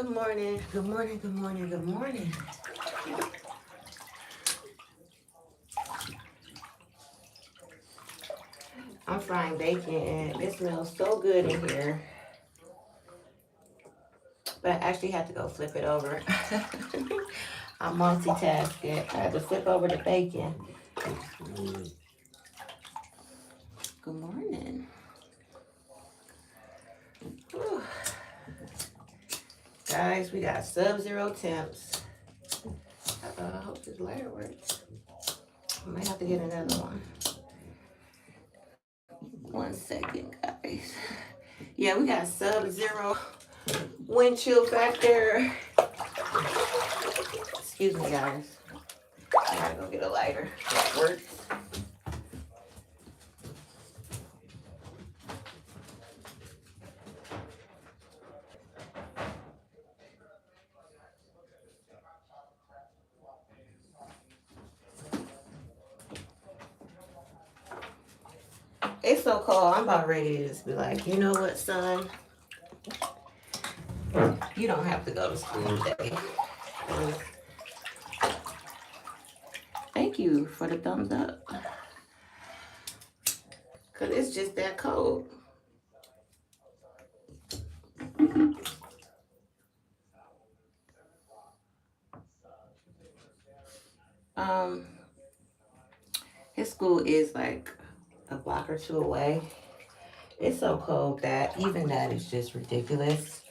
Good morning. Good morning. Good morning. Good morning. I'm frying bacon and it smells so good in here. But I actually had to go flip it over. I'm multitasking. I had to flip over the bacon. Good morning. Whew. Guys, we got sub-zero temps. I hope this lighter works. I might have to get another one. 1 second, guys. Yeah, we got sub-zero wind chill factor. Excuse me, guys. I gotta go get a lighter. That works. It's so cold. I'm about ready to just be like, you know what, son? You don't have to go to school today. Thank you for the thumbs up. Because it's just that cold. Um, his school is like a block or two away. It's so cold that even that is just ridiculous.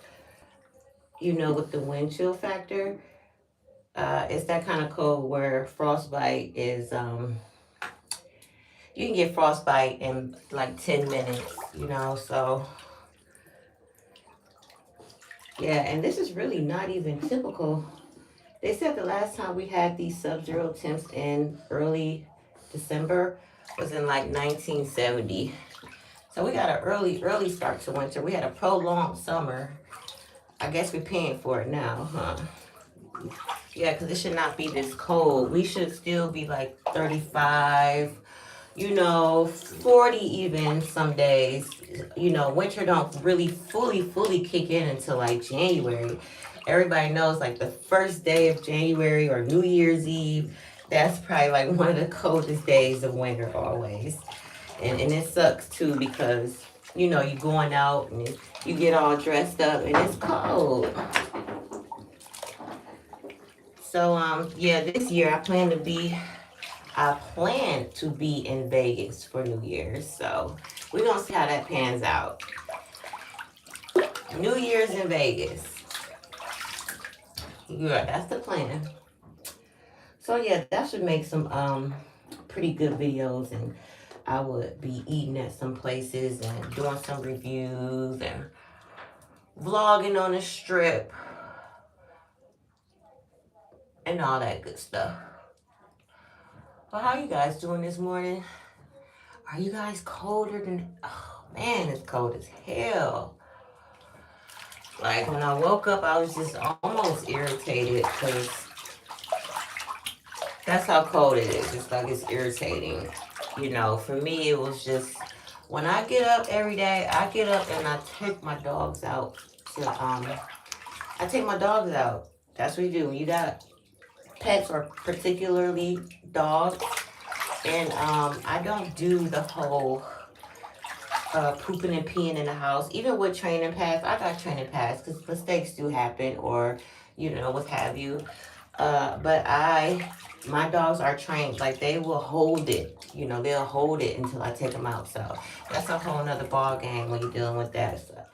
You know, with the wind chill factor, it's that kind of cold where frostbite is, you can get frostbite in like 10 minutes, you know, so yeah, and this is really not even typical. They said the last time we had these sub-zero temps in early December was in like 1970. So we got an early start to winter. We had a prolonged summer. I guess we're paying for it now, huh? Yeah, because it should not be this cold. We should still be like 35, 40 even some days. Winter don't really fully kick in until like January. Everybody knows like the first day of January or New Year's Eve, that's probably like one of the coldest days of winter always. And it sucks too because, you're going out and you get all dressed up and it's cold. So, yeah, this year I plan to be in Vegas for New Year's. So we're going to see how that pans out. New Year's in Vegas. Yeah, that's the plan. So yeah, that should make some pretty good videos, and I would be eating at some places and doing some reviews and vlogging on the strip and all that good stuff. Well, how you guys doing this morning? Are you guys colder than... Oh man, it's cold as hell. Like when I woke up, I was just almost irritated because that's how cold it is. It's like it's irritating. For me, it was just when I get up every day, I get up and I take my dogs out to I take my dogs out. That's what you do when you got pets, or particularly dogs. And I don't do the whole pooping and peeing in the house. Even with training pads, I got training pads because mistakes do happen, or what have you. But my dogs are trained. Like they will hold it. They'll hold it until I take them out. So that's a whole nother ball game when you're dealing with that stuff.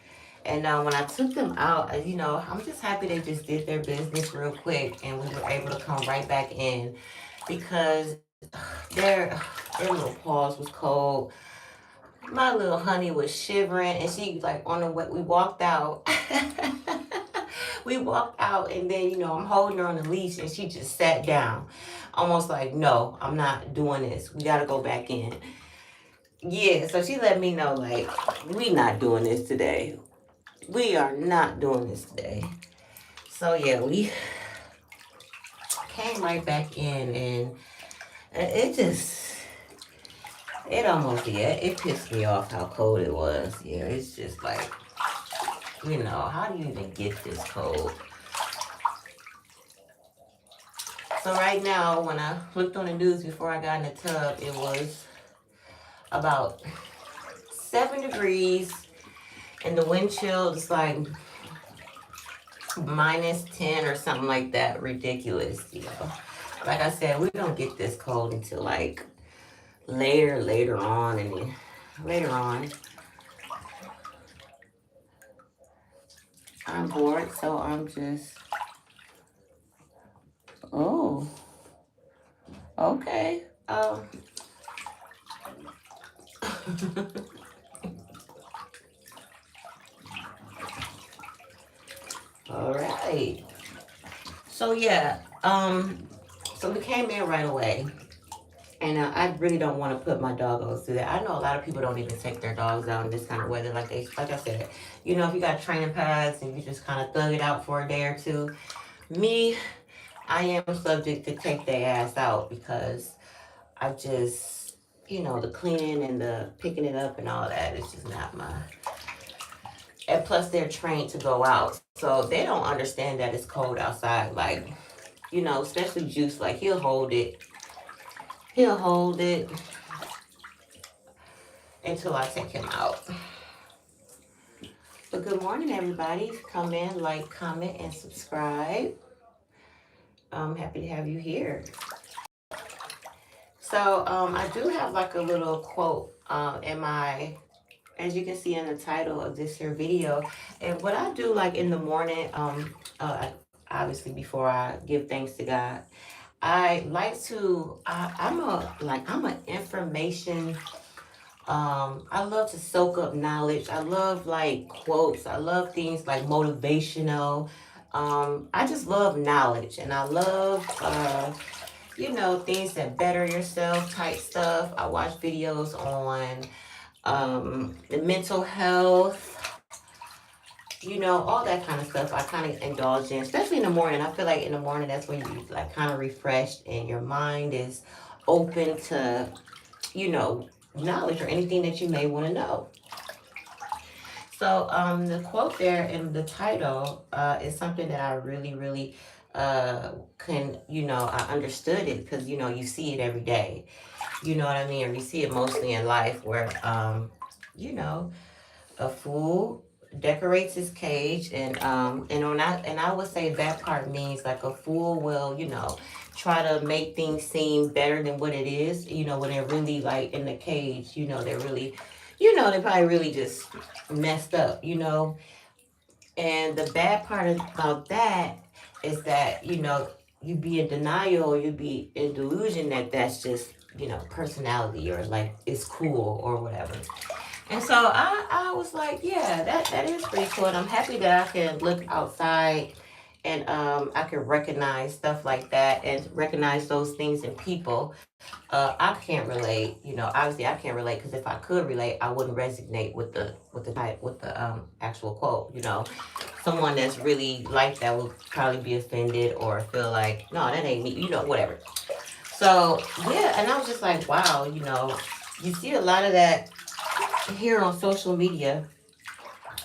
And when I took them out, I'm just happy they just did their business real quick, and we were able to come right back in because their little paws was cold. My little honey was shivering, and she like on the way we walked out. We walked out, and then I'm holding her on the leash, and she just sat down, almost like, no, I'm not doing this. We got to go back in. Yeah, so she let me know like, we not doing this today. We are not doing this today. So yeah, we came right back in, and it almost, yeah, it pissed me off how cold it was. Yeah, it's just like, you know, how do you even get this cold? So right now, when I looked on the news before I got in the tub, it was about 7 degrees, and the wind chill is like -10 or something like that. Ridiculous, you know. Like I said, we don't get this cold until like later on, and then later on. I'm bored, so I'm just, oh, okay. All right. So yeah, so we came in right away, and I really don't want to put my doggos through that. I know a lot of people don't even take their dogs out in this kind of weather, like I said, you know, if you got training pads and you just kind of thug it out for a day or two. Me, I am subject to take their ass out because I just, you know, the cleaning and the picking it up and all that is just not my. And plus, they're trained to go out, so they don't understand that it's cold outside. Like, you know, especially Juice, like he'll hold it until I take him out. But good morning, everybody. Come in, like, comment, and subscribe. I'm happy to have you here. So I do have like a little quote in my, as you can see in the title of this here video. And what I do like in the morning, obviously before I give thanks to God, I like to, I'm an information, I love to soak up knowledge. I love like quotes. I love things like motivational. I just love knowledge, and I love, you know, things that better yourself type stuff. I watch videos on the mental health, you know, all that kind of stuff. I kind of indulge in, especially in the morning. I feel like in the morning, that's when you like kind of refreshed and your mind is open to, you know, knowledge or anything that you may want to know. So the quote there in the title is something that I really can, you know, I understood it because, you know, you see it every day. You know what I mean? Or you see it mostly in life where, you know, a fool decorates his cage, and I would say that part means like a fool will, you know, try to make things seem better than what it is, you know, when they're really like in the cage, you know, they're really, you know, they probably really just messed up, you know. And the bad part about that is that, you know, you be in denial, or you be in delusion that that's just, you know, personality or like it's cool or whatever. And so I was like, yeah, that is pretty cool. And I'm happy that I can look outside and I can recognize stuff like that and recognize those things in people. I can't relate, you know. Obviously, I can't relate because if I could relate, I wouldn't resonate with the actual quote. You know, someone that's really like that would probably be offended or feel like, no, that ain't me. You know, whatever. So yeah, and I was just like, wow, you know, you see a lot of that here on social media.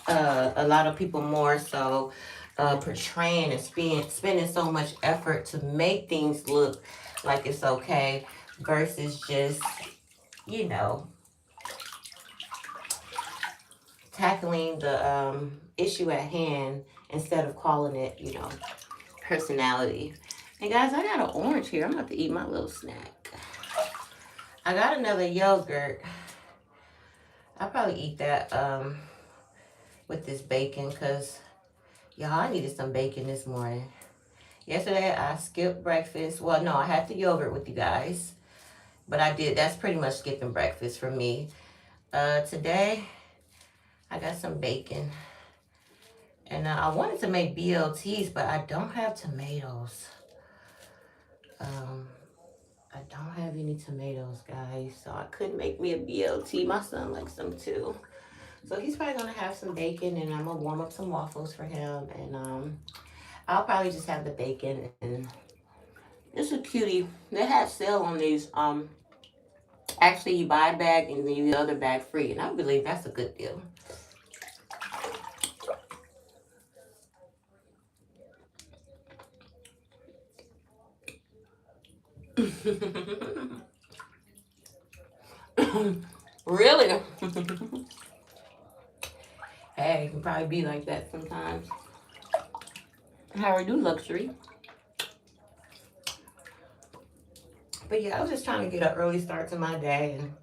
A lot of people more so portraying and spending so much effort to make things look like it's okay versus just, you know, tackling the issue at hand instead of calling it, you know, personality. And guys, I got an orange here. I'm about to eat my little snack. I got another yogurt. I'll probably eat that with this bacon because, y'all, I needed some bacon this morning. Yesterday, I skipped breakfast. Well, no, I had the yogurt with you guys. But I did. That's pretty much skipping breakfast for me. Today, I got some bacon. And I wanted to make BLTs, but I don't have tomatoes. I don't have any tomatoes, guys. So I couldn't make me a BLT. My son likes them too. So he's probably going to have some bacon, and I'm going to warm up some waffles for him. And I'll probably just have the bacon. And it's a cutie. They had sale on these. Actually, you buy a bag and then you get the other bag free. And I believe that's a good deal. Really? Hey, it can probably be like that sometimes. How are you, luxury? But yeah, I was just trying to get an early start to my day and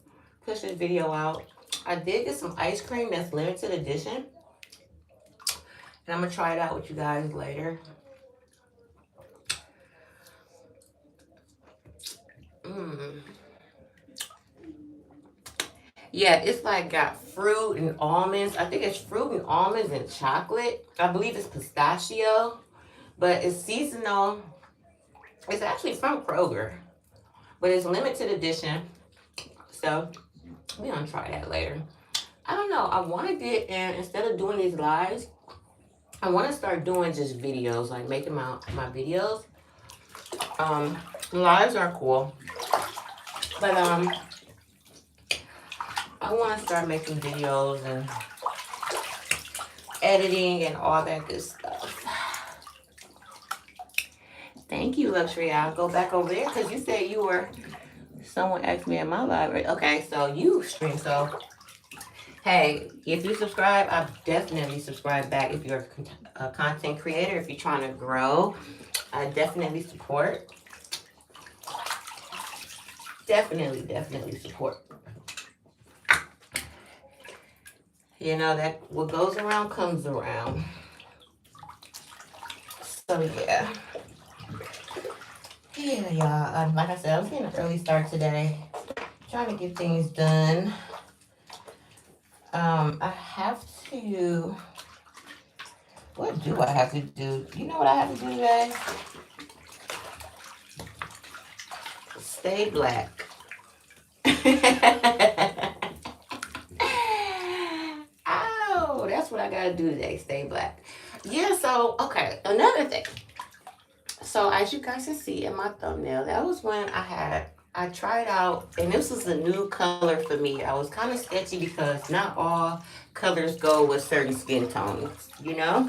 push this video out. I did get some ice cream that's limited edition. And I'm going to try it out with you guys later. Mmm. Yeah, it's like got fruit and almonds. I think it's fruit and almonds and chocolate. I believe it's pistachio, but it's seasonal. It's actually from Kroger, but it's limited edition. So we're gonna try that later. I don't know. I want to get in, instead of doing these lives, I want to start doing just videos, like making my videos. Lives are cool, but I want to start making videos and editing and all that good stuff. Thank you, Luxury. I'll go back over there because you said you were, someone asked me in my library. Okay, so you stream. So, hey, if you subscribe, I definitely subscribe back. If you're a content creator, if you're trying to grow, I definitely support. Definitely support. You know, that what goes around comes around. So, yeah. Yeah, y'all. Like I said, I was getting an early start today. Trying to get things done. I have to... What do I have to do? You know what I have to do today? Stay black. Ow, that's what I gotta do today. Stay black. Yeah, so, okay, another thing. So as you guys can see in my thumbnail, that was when I tried out, and this was a new color for me. I was kind of sketchy because not all colors go with certain skin tones, you know?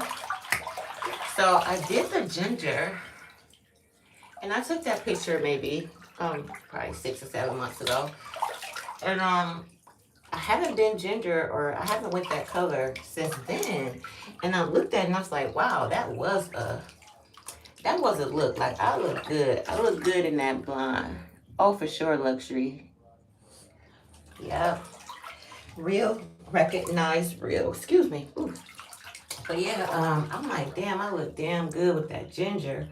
So I did the ginger, and I took that picture maybe probably 6 or 7 months ago. And I haven't been ginger, or I haven't went that color since then. And I looked at it and I was like, wow, that was a look. Like, I look good. I look good in that blonde. Oh, for sure, luxury. Yep. Real, recognized real. Excuse me. Ooh. But yeah, I'm like, damn, I look damn good with that ginger.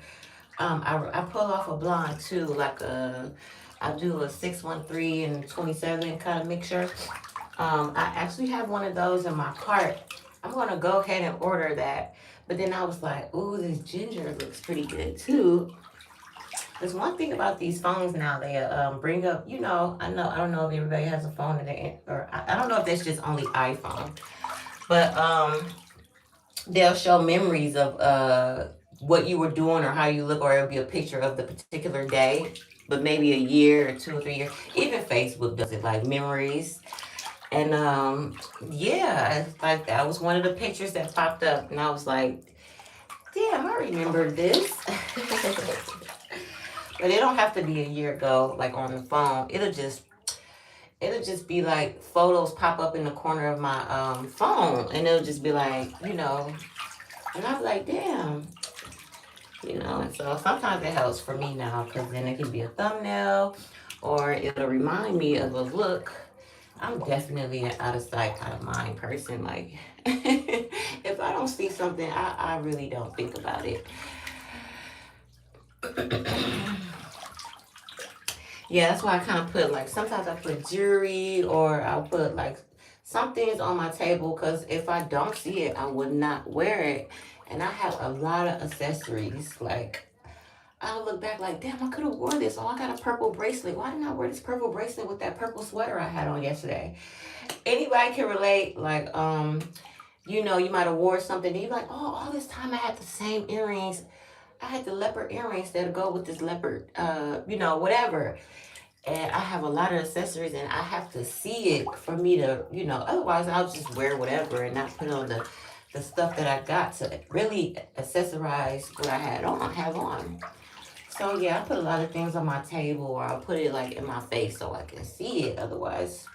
I pull off a blonde too, like I do a 613 and 27 kind of mixture. I actually have one of those in my cart. I'm gonna go ahead and order that. But then I was like, ooh, this ginger looks pretty good too. There's one thing about these phones now, they bring up, you know, I don't know if everybody has a phone or I don't know if that's just only iPhone, but they'll show memories of what you were doing or how you look, or it'll be a picture of the particular day, but maybe a year or 2 or 3 years. Even Facebook does it, like memories. And yeah, like that was one of the pictures that popped up, and I was like, damn, I remember this. But it don't have to be a year ago, like on the phone. It'll just be like photos pop up in the corner of my phone, and it'll just be like, you know, and I'm like, damn, you know. And so sometimes it helps for me now, because then it can be a thumbnail, or it'll remind me of a look. I'm definitely an out of sight, out of mind person. Like, if I don't see something, I really don't think about it. Yeah, that's why I kind of put, like, sometimes I put jewelry, or I'll put like some things on my table, because if I don't see it, I would not wear it. And I have a lot of accessories. Like, I'll look back like, damn, I could have worn this. Oh, I got a purple bracelet. Why didn't I wear this purple bracelet with that purple sweater I had on yesterday? Anybody can relate. Like, you know, you might have wore something and you're like, oh, all this time I had the same earrings. I had the leopard earrings that go with this leopard, you know, whatever. And I have a lot of accessories, and I have to see it for me to, you know, otherwise I'll just wear whatever and not put on the stuff that I got to really accessorize what I have on. So yeah, I put a lot of things on my table, or I'll put it like in my face so I can see it. Otherwise,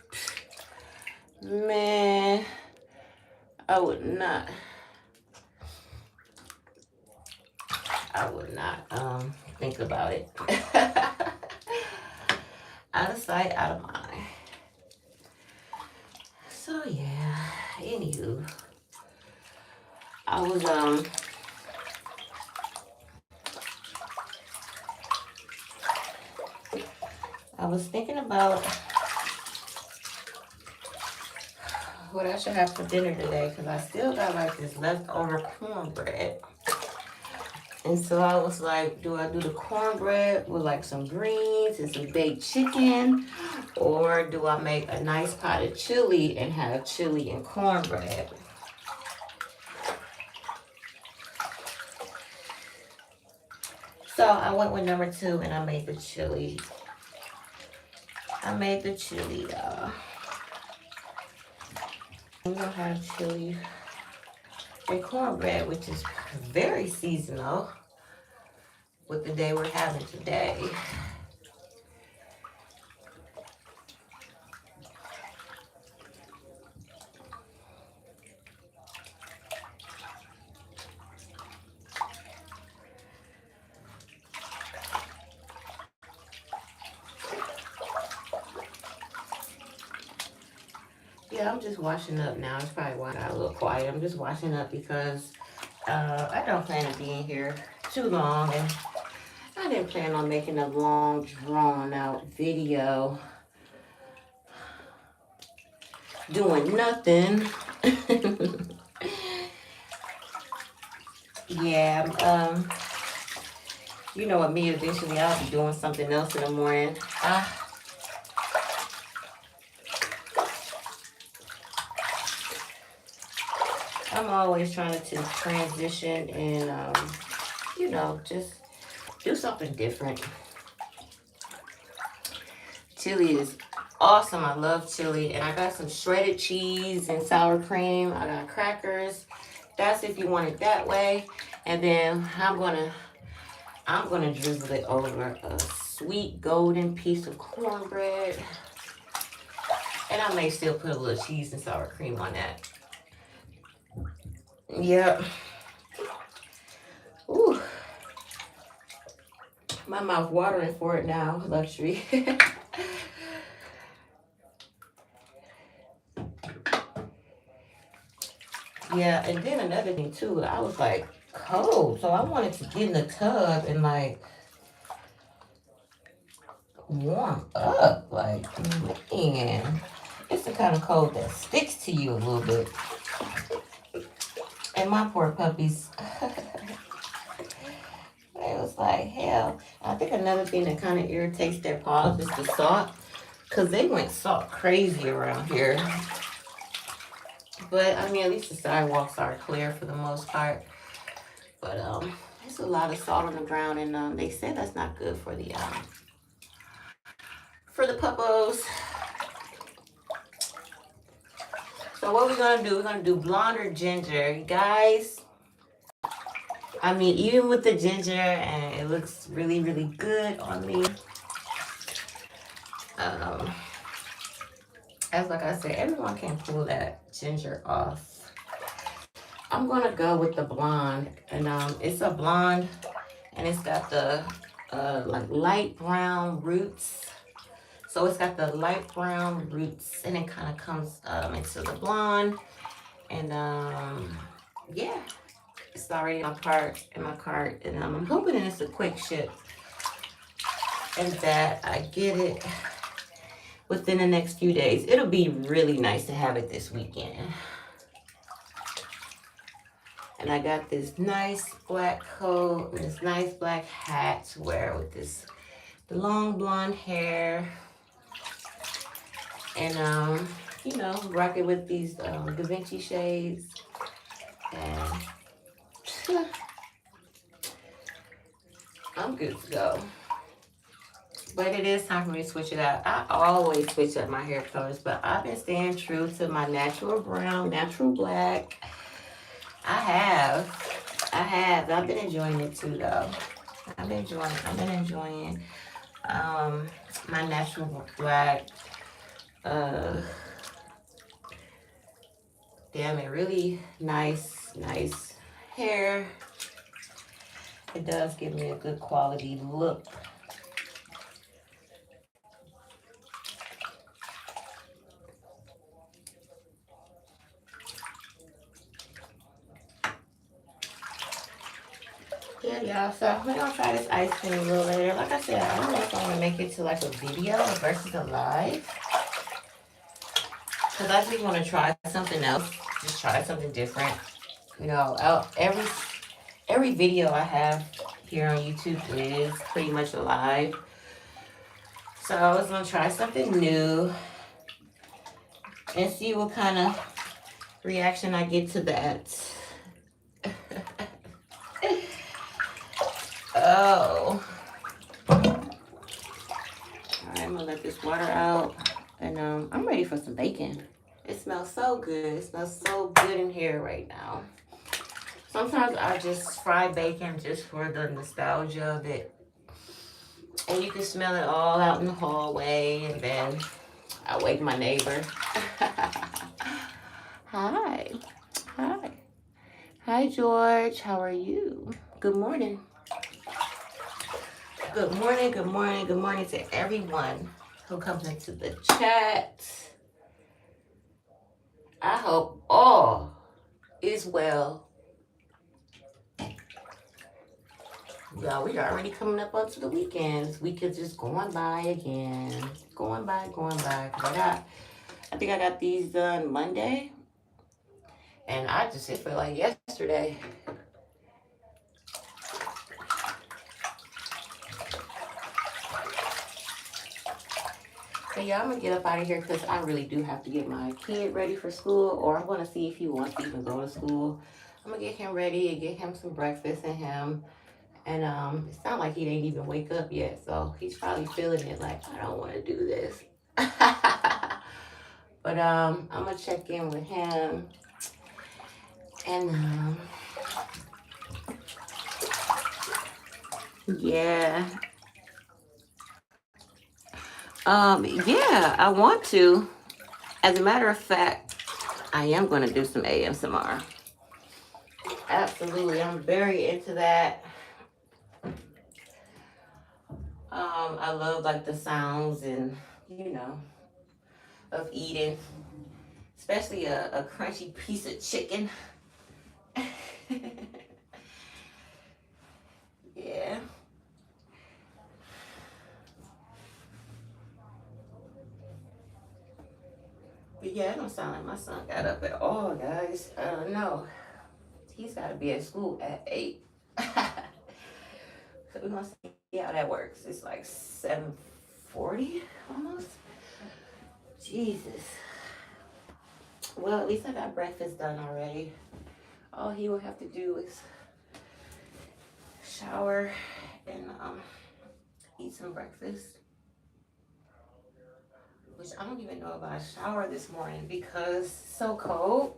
man, I would not. I would not think about it. Out of sight, out of mind. So yeah, anywho, I was thinking about what I should have for dinner today, because I still got like this leftover cornbread. And so I was like, do I do the cornbread with like some greens and some baked chicken? Or do I make a nice pot of chili and have chili and cornbread? So I went with number 2 and I made the chili. I'm gonna have chili and cornbread, which is very seasonal with the day we're having today. Yeah, I'm just washing up now. It's probably why I got a little quiet. I'm just washing up because I don't plan on being here too long, and I didn't plan on making a long, drawn-out video doing nothing. Yeah, you know what, me eventually I'll be doing something else in the morning. I'm always trying to transition and, you know, just do something different. Chili is awesome. I love chili. And I got some shredded cheese and sour cream. I got crackers. That's if you want it that way. And then I'm gonna drizzle it over a sweet golden piece of cornbread. And I may still put a little cheese and sour cream on that. Yep. Ooh. My mouth watering for it now, luxury. Yeah, and then another thing too, I was like cold, so I wanted to get in the tub and like warm up. Like, man, it's the kind of cold that sticks to you a little bit. And my poor puppies, it was like hell. I think another thing that kind of irritates their paws is the salt, because they went salt crazy around here. But I mean, at least the sidewalks are clear for the most part. But there's a lot of salt on the ground, and they say that's not good for the puppos. So what we're gonna do? We're gonna do blonde or ginger, you guys. I mean, even with the ginger, and it looks really, really good on me. As like I said, everyone can pull that ginger off. I'm gonna go with the blonde, and it's a blonde, and it's got the like light brown roots. So it's got the light brown roots, and it kind of comes into the blonde, and yeah, it's already in my cart, and I'm hoping it's a quick ship, and that I get it within the next few days. It'll be really nice to have it this weekend. And I got this nice black coat and this nice black hat to wear with this long blonde hair. And, you know, rock it with these Da Vinci shades. And I'm good to go. But it is time for me to switch it out. I always switch up my hair colors, but I've been staying true to my natural brown, natural black. I have. I've been enjoying it too, though. I I've been enjoying my natural black. Uh, damn it, really nice hair. It does give me a good quality look. Yeah, y'all. So we're gonna try this ice cream a little later. Like I said, I don't know if I'm gonna make it to like a video versus a live. Cause I just want to try something else. Just try something different. You know, every video I have here on YouTube is pretty much a live. So I was gonna try something new and see what kind of reaction I get to that. Oh. Alright, I'm gonna let this water out. And I'm ready for some bacon. It smells so good. It smells so good in here right now. Sometimes I just fry bacon just for the nostalgia of it. And you can smell it all out in the hallway. And then I wake my neighbor. Hi. Hi. Hi, George. How are you? Good morning. Good morning, good morning, good morning to everyone who comes into the chat. I hope all is well. Y'all, we are already coming up onto the weekends. We could just going by again. Going by. I think I got these done Monday. And I just, it felt like yesterday. So yeah, I'm gonna get up out of here because I really do have to get my kid ready for school, or I'm gonna see if he wants to even go to school. I'm gonna get him ready and get him some breakfast and him. And it sounds like he didn't even wake up yet, so he's probably feeling it like, I don't want to do this. But I'm gonna check in with him. And yeah. Yeah, I want to. As a matter of fact, I am going to do some ASMR. Absolutely, I'm very into that. I love like the sounds and of eating, especially a crunchy piece of chicken. Yeah. But yeah, it don't sound like my son got up at all, guys. I don't know. He's got to be at school at 8. So we're going to see how that works. It's like 7:40 almost. Jesus. Well, at least I got breakfast done already. All he will have to do is shower and eat some breakfast. Which I don't even know if I showered this morning because it's so cold.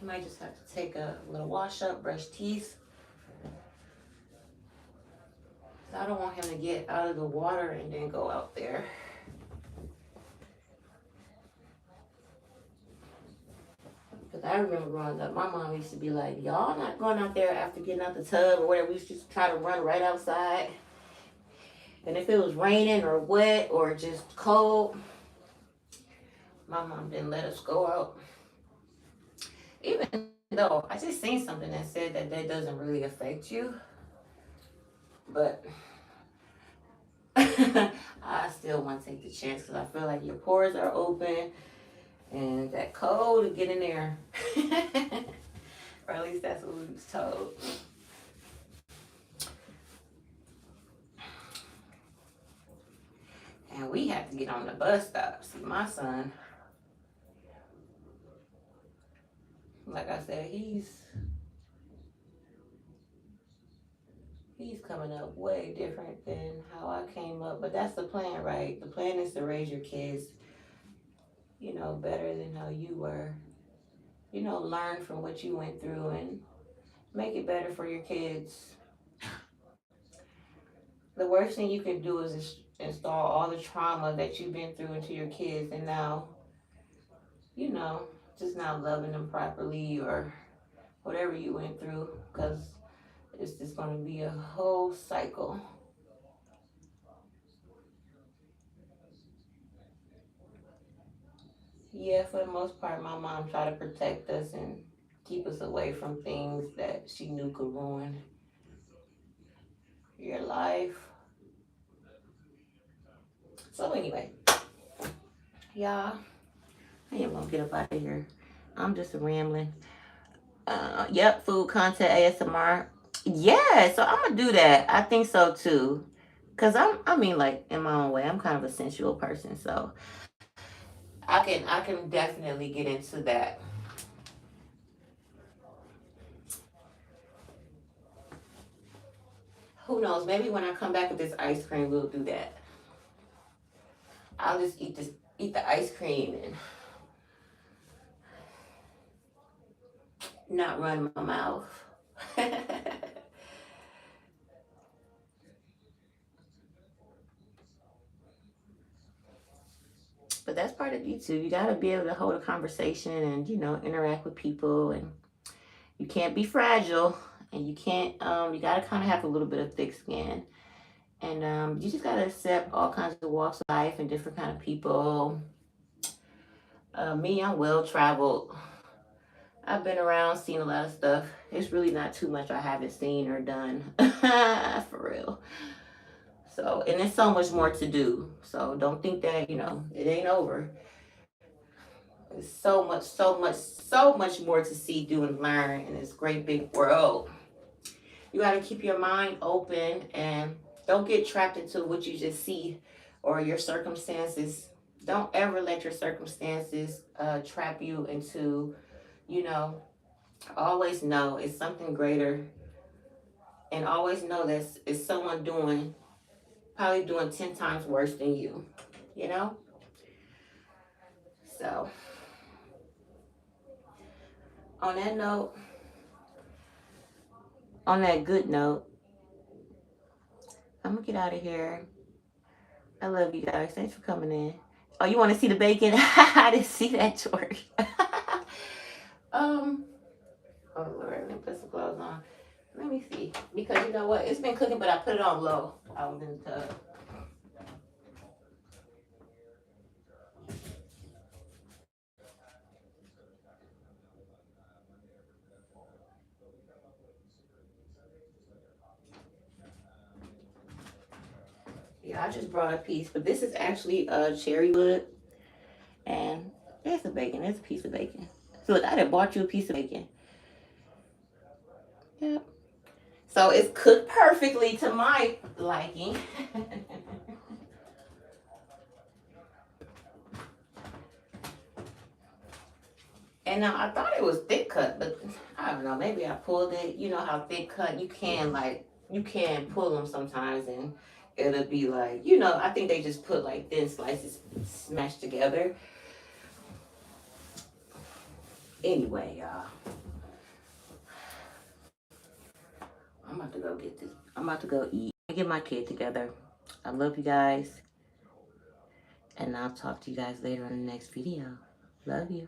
You might just have to take a little wash up, brush teeth. I don't want him to get out of the water and then go out there. Because I remember growing up, my mom used to be like, y'all not going out there after getting out the tub or whatever. We used to just try to run right outside. And if it was raining or wet or just cold, my mom didn't let us go out. Even though I just seen something that said that doesn't really affect you. But I still want to take the chance because I feel like your pores are open and that cold to get in there. Or at least that's what we was told. And we have to get on the bus stop. See, my son, like I said, he's coming up way different than how I came up. But that's the plan, right? The plan is to raise your kids, better than how you were. Learn from what you went through and Make it better for your kids. The worst thing you can do is install all the trauma that you've been through into your kids, and now, you know, just not loving them properly or whatever you went through, because it's just going to be a whole cycle. Yeah, for the most part, my mom tried to protect us and keep us away from things that she knew could ruin your life. So anyway, y'all, I am gonna get up out of here. I'm just rambling. Yep, food content ASMR. Yeah, so I'm gonna do that. I think so too. Cause I mean, like in my own way, I'm kind of a sensual person, so I can definitely get into that. Who knows? Maybe when I come back with this ice cream, we'll do that. I'll just eat the ice cream and not run my mouth. But that's part of YouTube. You gotta be able to hold a conversation and interact with people, and you can't be fragile, and you can't. You gotta kind of have a little bit of thick skin, and you just gotta accept all kinds of walks of life and different kind of people. Me, I'm well traveled. I've been around, seen a lot of stuff. It's really not too much I haven't seen or done, for real. So, and there's so much more to do. So don't think that it ain't over. There's so much, so much, so much more to see, do, and learn in this great big world. You got to keep your mind open and don't get trapped into what you just see or your circumstances. Don't ever let your circumstances trap you into, you know, always know it's something greater, and always know that it's someone probably doing 10 times worse than you, you know? So, on that note, on that good note, I'm gonna get out of here. I love you guys. Thanks for coming in. Oh, you want to see the bacon? I didn't see that, George. um, oh Lord, let me put some clothes on. Let me see, because you know what? It's been cooking, but I put it on low. I was in the tub. Yeah, I just brought a piece, but this is actually cherry wood, and there's the bacon. There's a piece of bacon. So look, I done bought you a piece of bacon. Yep. So it's cooked perfectly to my liking. And now I thought it was thick cut, but I don't know. Maybe I pulled it. You know how thick cut you can pull them sometimes, and it'll be like I think they just put like thin slices smashed together. Anyway, y'all, I'm about to go get this. I'm about to go eat. Get my kid together. I love you guys, and I'll talk to you guys later on the next video. Love you.